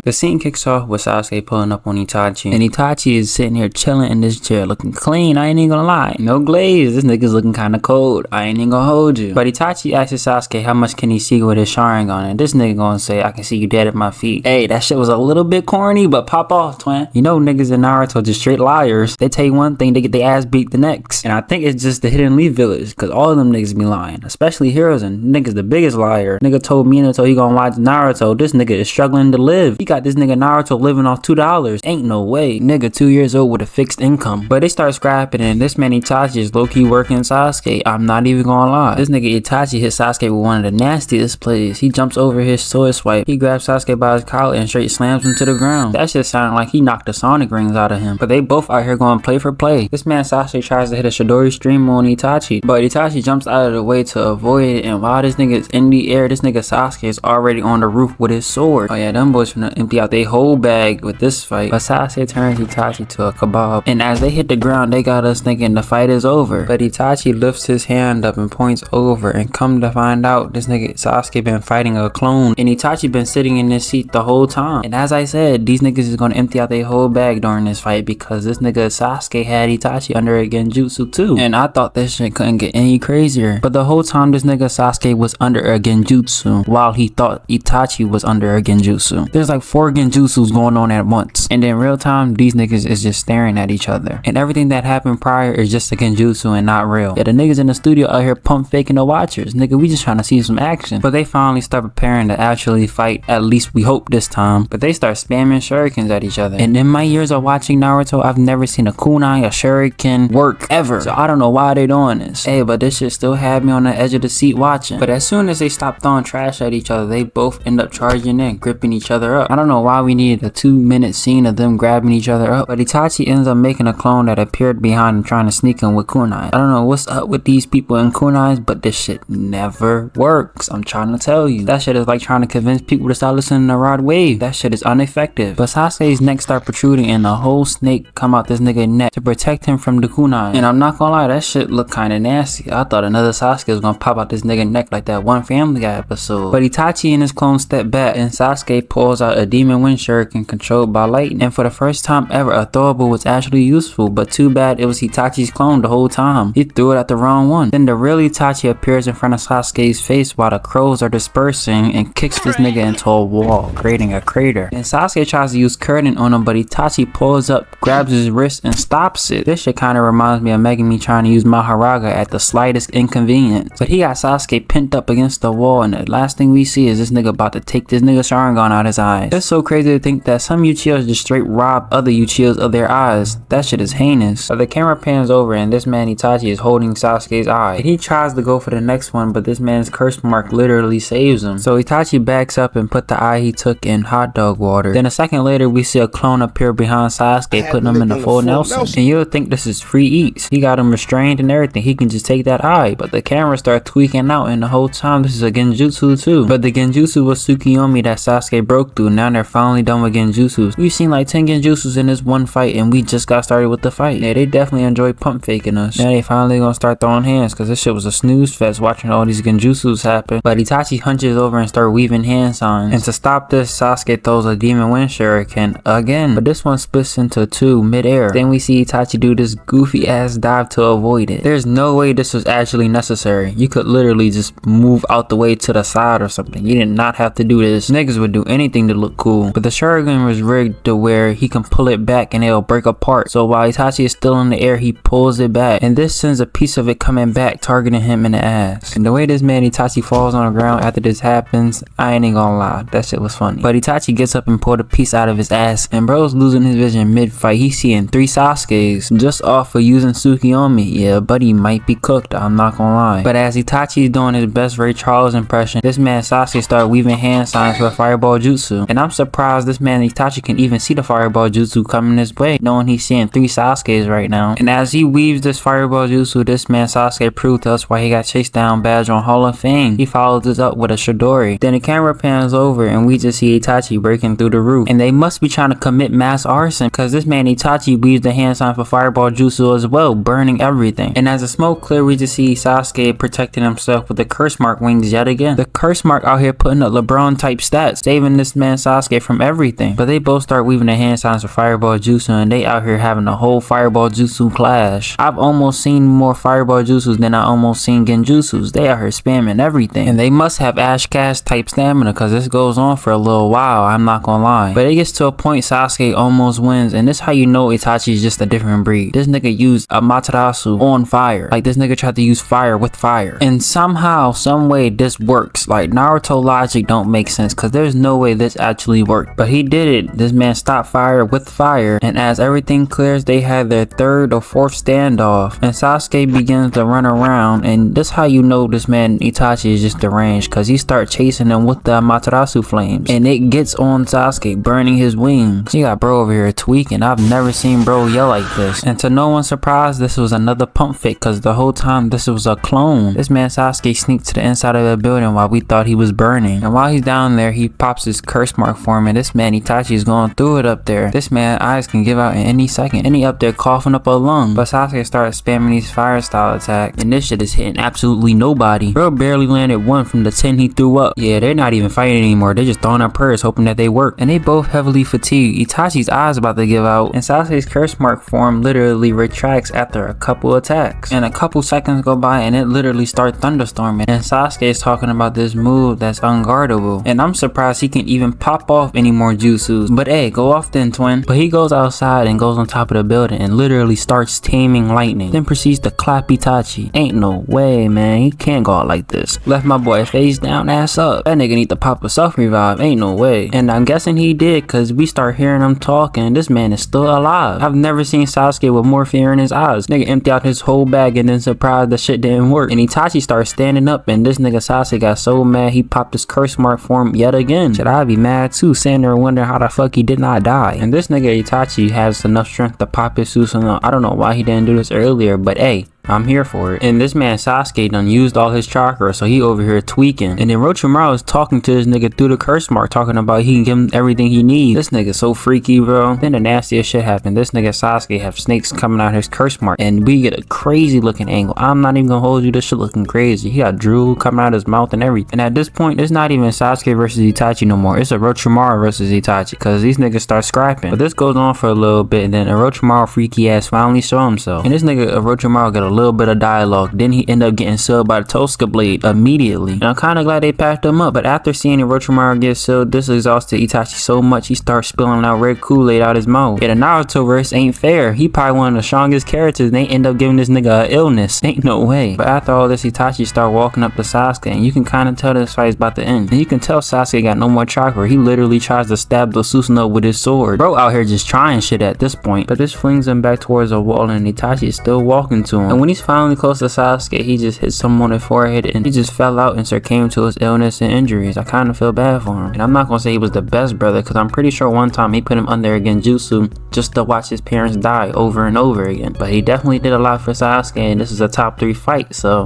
The scene kicks off with Sasuke pulling up on Itachi, and Itachi is sitting here chilling in this chair looking clean. I ain't even gonna lie, no glaze. This nigga's looking kinda cold. I ain't even gonna hold you. But Itachi asks Sasuke how much can he see with his Sharingan, and this nigga gonna say, I can see you dead at my feet. Hey, that shit was a little bit corny, but pop off, twin. You know niggas in Naruto just straight liars. They tell you one thing, they get their ass beat the next. And I think it's just the Hidden Leaf village, cause all of them niggas be lying, especially Hiruzen. Nigga's the biggest liar. Nigga told Minato he gonna watch Naruto. This nigga is struggling to live. He got this nigga Naruto living off $2. Ain't no way. Nigga 2 years old with a fixed income. But they start scrapping, and this man Itachi is low-key working Sasuke. I'm not even gonna lie. This nigga Itachi hit Sasuke with one of the nastiest plays. He jumps over his sword swipe. He grabs Sasuke by his collar and straight slams him to the ground. That shit sounded like he knocked the Sonic rings out of him. But they both out here going play for play. This man Sasuke tries to hit a Chidori stream on Itachi, but Itachi jumps out of the way to avoid it, and while this nigga is in the air, this nigga Sasuke is already on the roof with his sword. Oh yeah, them boys finna empty out their whole bag with this fight. But Sasuke turns Itachi to a kebab, and as they hit the ground, they got us thinking the fight is over. But Itachi lifts his hand up and points over, and come to find out, this nigga Sasuke been fighting a clone, and Itachi been sitting in this seat the whole time. And as I said, these niggas is gonna empty out their whole bag during this fight, because this nigga Sasuke had Itachi under a genjutsu too. And I thought this shit couldn't get any crazier. But the whole time this nigga Sasuke was under a genjutsu, while he thought Itachi was under a genjutsu. There's like 4 genjutsus going on at once. And in real time, these niggas is just staring at each other. And everything that happened prior is just a genjutsu and not real. Yeah, the niggas in the studio out here pump faking the watchers. Nigga, we just trying to see some action. But they finally start preparing to actually fight, at least we hope this time. But they start spamming shurikens at each other. And in my years of watching Naruto, I've never seen a kunai, a shuriken work ever. So I don't know why they doing this. Hey, but this shit still had me on the edge of the seat watching. But as soon as they stop throwing trash at each other, they both end up charging in, gripping each other up. I don't know why we needed a 2-minute scene of them grabbing each other up, but Itachi ends up making a clone that appeared behind him trying to sneak him with kunai. I don't know what's up with these people in kunais, but this shit never works. I'm trying to tell you. That shit is like trying to convince people to stop listening to Rod Wave. That shit is ineffective. But Sasuke's neck start protruding and a whole snake come out this nigga's neck to protect him from the kunai. And I'm not gonna lie, that shit looked kinda nasty. I thought another Sasuke was gonna pop out this nigga's neck like that one Family Guy episode. But Itachi and his clone step back, and Sasuke pulls out a demon wind shuriken controlled by lightning. And for the first time ever, a throwable was actually useful, but too bad it was Itachi's clone the whole time. He threw it at the wrong one. Then the real Itachi appears in front of Sasuke's face while the crows are dispersing and kicks this nigga into a wall, creating a crater. And Sasuke tries to use curtain on him, but Itachi pulls up, grabs his wrist, and stops it. This shit kinda reminds me of Megumi trying to use Maharaga at the slightest inconvenience. But he got Sasuke pinned up against the wall, and the last thing we see is this nigga about to take this nigga Sharingan out his eyes. It's so crazy to think that some Uchihas just straight rob other Uchihas of their eyes. That shit is heinous. But the camera pans over, and this man Itachi is holding Sasuke's eye. And he tries to go for the next one, but this man's curse mark literally saves him. So Itachi backs up and put the eye he took in hot dog water. Then a second later, we see a clone appear behind Sasuke, putting him in the full Nelson. And you'll think this is free eats. He got him restrained and everything. He can just take that eye. But the camera starts tweaking out, and the whole time this is a genjutsu too. But the genjutsu was Tsukiyomi that Sasuke broke through. Now they're finally done with genjutsus. We've seen like 10 genjutsus in this one fight, and we just got started with the fight. Yeah, they definitely enjoy pump faking us. Now they finally gonna start throwing hands, cause this shit was a snooze fest watching all these genjutsus happen. But Itachi hunches over and start weaving hand signs. And to stop this, Sasuke throws a demon wind shuriken again. But this one splits into 2 mid-air. Then we see Itachi do this goofy ass dive to avoid it. There's no way this was actually necessary. You could literally just move out the way to the side or something. You did not have to do this. Niggas would do anything to look cool. But the shuriken was rigged to where he can pull it back and it'll break apart. So while Itachi is still in the air, he pulls it back. And this sends a piece of it coming back, targeting him in the ass. And the way this man Itachi falls on the ground after this happens, I ain't gonna lie, that shit was funny. But Itachi gets up and pulled a piece out of his ass, and bro's losing his vision mid-fight. He's seeing 3 Sasukes just off of using Tsukiyomi. Yeah, buddy might be cooked, I'm not gonna lie. But as Itachi's doing his best Ray Charles impression, this man Sasuke started weaving hand signs for Fireball Jutsu. And I'm surprised this man Itachi can even see the Fireball Jutsu coming his way, knowing he's seeing 3 Sasukes right now. And as he weaves this Fireball Jutsu, this man Sasuke proved to us why he got chased down badge on Hall of Fame. He followed this up with a Chidori. Then the camera pans over and we just see Itachi breaking through the roof. And they must be trying to commit mass arson, because this man Itachi weaves the hand sign for Fireball Jutsu as well, burning everything. And as the smoke clear, we just see Sasuke protecting himself with the curse mark wings yet again. The curse mark out here putting up LeBron type stats, saving this man man Sasuke from everything. But they both start weaving their hand signs for fireball jutsu, and they out here having a whole fireball jutsu clash. I've almost seen more fireball jutsus than I almost seen genjutsus. They out here spamming everything, and they must have Ash Cast type stamina, cause this goes on for a little while, I'm not gonna lie. But it gets to a point Sasuke almost wins, and this how you know Itachi is just a different breed. This nigga used a Materasu on fire. Like, this nigga tried to use fire with fire, and somehow, some way this works. Like, Naruto logic don't make sense, cause there's no way this actually worked, but he did it. This man stopped fire with fire, and as everything clears, they had their third or fourth standoff, and Sasuke begins to run around, and this how you know this man Itachi is just deranged, cause he start chasing them with the Amaterasu flames, and it gets on Sasuke, burning his wings. You got bro over here tweaking. I've never seen bro yell like this, and to no one's surprise, this was another pump fake, cause the whole time this was a clone. This man Sasuke sneaked to the inside of the building while we thought he was burning, and while he's down there, he pops his curse mark for him, and this man Itachi is going through it up there. This man eyes can give out in any second, and he up there coughing up a lung, but Sasuke started spamming these fire style attacks, and this shit is hitting absolutely nobody. Bro barely landed one from the 10 he threw up. Yeah, they're not even fighting anymore, they're just throwing up prayers hoping that they work, and they both heavily fatigued. Itachi's eyes about to give out, and Sasuke's curse mark form literally retracts after a couple attacks, and a couple seconds go by and it literally starts thunderstorming, and Sasuke is talking about this move that's unguardable, and I'm surprised he can even pop off any more jutsus. But hey, go off then, twin. But he goes outside and goes on top of the building and literally starts taming lightning, then proceeds to clap Itachi. Ain't no way, man, he can't go out like this. Left my boy face down, ass up. That nigga need to pop a self revive, ain't no way. And I'm guessing he did, cause we start hearing him talking. This man is still alive. I've never seen Sasuke with more fear in his eyes. Nigga empty out his whole bag and then surprised the shit didn't work, and Itachi starts standing up, and this nigga Sasuke got so mad he popped his curse mark form yet again. Should I be mad too, sitting there wondering how the fuck he did not die? And this nigga Itachi has enough strength to pop his Susanoo. I don't know why he didn't do this earlier, but hey, I'm here for it. And this man Sasuke done used all his chakra, so he over here tweaking. And then Orochimaru is talking to this nigga through the curse mark, talking about he can give him everything he needs. This nigga so freaky, bro. Then the nastiest shit happened. This nigga Sasuke have snakes coming out his curse mark, and we get a crazy looking angle. I'm not even gonna hold you, this shit looking crazy. He got drool coming out his mouth and everything. And at this point, it's not even Sasuke versus Itachi no more. It's Orochimaru versus Itachi, cause these niggas start scrapping. But this goes on for a little bit, and then Orochimaru freaky ass finally show himself. And this nigga Orochimaru got a little bit of dialogue. Then he ended up getting sealed by the Tosca blade immediately. And I'm kind of glad they packed him up. But after seeing Orochimaru get sealed, this exhausted Itachi so much he starts spilling out red Kool-Aid out his mouth. Yeah, the Naruto verse ain't fair. He probably one of the strongest characters, and they end up giving this nigga a illness. Ain't no way. But after all this, Itachi start walking up to Sasuke, and you can kind of tell this fight is about to end. And you can tell Sasuke got no more chakra. He literally tries to stab the Susanoo with his sword. Bro out here just trying shit at this point. But this flings him back towards a wall, and Itachi is still walking to him. And when he's finally close to Sasuke, he just hit someone on the forehead, and he just fell out and succumbed to his illness and injuries. I kind of feel bad for him. And I'm not gonna say he was the best brother, because I'm pretty sure one time he put him under a genjutsu just to watch his parents die over and over again. But he definitely did a lot for Sasuke, and this is a top 3 fight, so